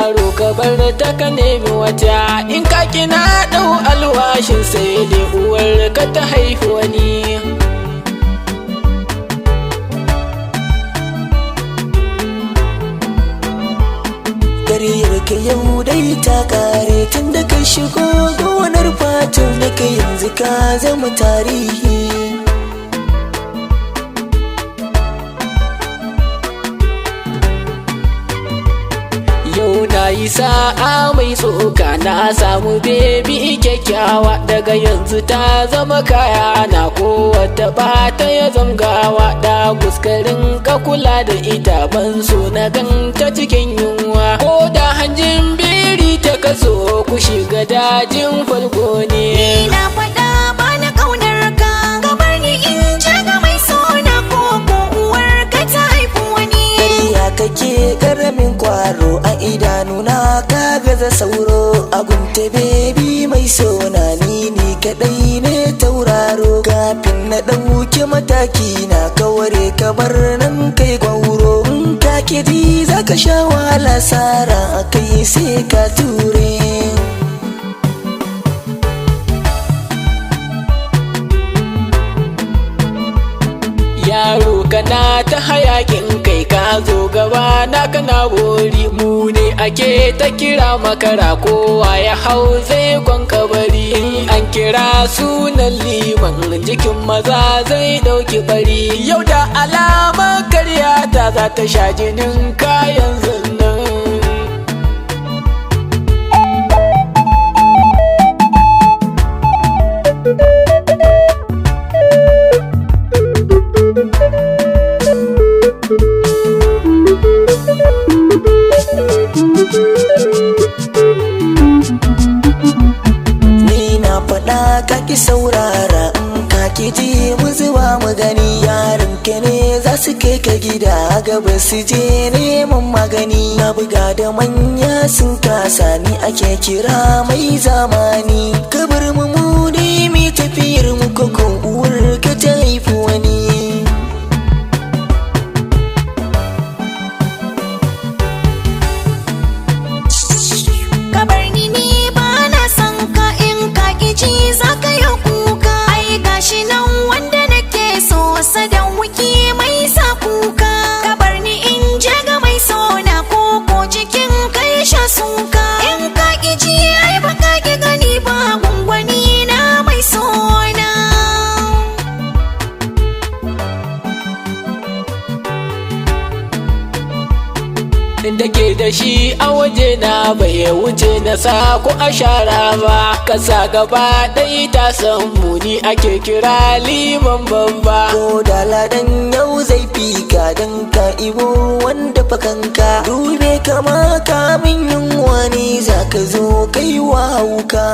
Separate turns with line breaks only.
yaro ka bar ta ka nemi wata, in ka kina ɗau alwashin sai dai uwar ka ta haifi wani.
Ƙaryar ka yau dai ta kare tun da ka shigo gonar fatan da ka yanzu ka zama tarihi.
Yau na yi sa'a mai tsoka na samu bebi kyakkyawa, daga yanzu ta zama kaya na kowata bata ya zamgawa. Da kuskarin ka kula da ita ban so na ganta cikin yunwa, ko da hanjin biri ta kaso ku shiga dajin falgo ne.
Na faɗa ba na ƙaunar ka, gabar ni in ce ga mai sona ko uwar ka ta haifi wani.
Ƙarya kake ƙaramin kwaro a idanuna ka gaza sauro, agunta bebi mai sona ni kaɗai ne tauraro. Kafin na ɗauki mataki na kaware kamar nan kai gwauro, in ka ji za ka sha wahala sara a kai sai ka ture.
Yaro kana ta hayakin kai ka zo gaba na kana bori, mu ne ake ta kira makara kowa ya hau zai kwanka bari. In an kira sunan liman jikin maza zai dauki bari, yau da alamar karya ta za ta sha jinin kayan zannan.
Ni na faɗa ka ki saurara, in ka ki ji mu zuwa mu gani. Yaran ka ne za su kai ka gida gaba su je neman magani. Na buga da manya sun kasa ni ake kira mai zamani. Ka bar mu ne mi tafiyar mu koko uwar ka ta haifi wani.
Gabar ni ba na son ka, in ka ji za ka yi kuka. Ai gashi nan wanda nake so sadan wuki mai sa kuka. Gabar ni in je ga mai sona ko cikin kai sha suka. In ka ji ai ba ka ki gani ba gungwani na mai sona.
Da ke da shi a waje na bai wuce na sa ko a shara ba, kasa gaba ɗai ta san muni ake kira liman babba.
Ko da ladan yau zai fi ka dan ka ibo wanda fakanka. Dube kama kamin yunwa ne za ka zo kai wa hauka.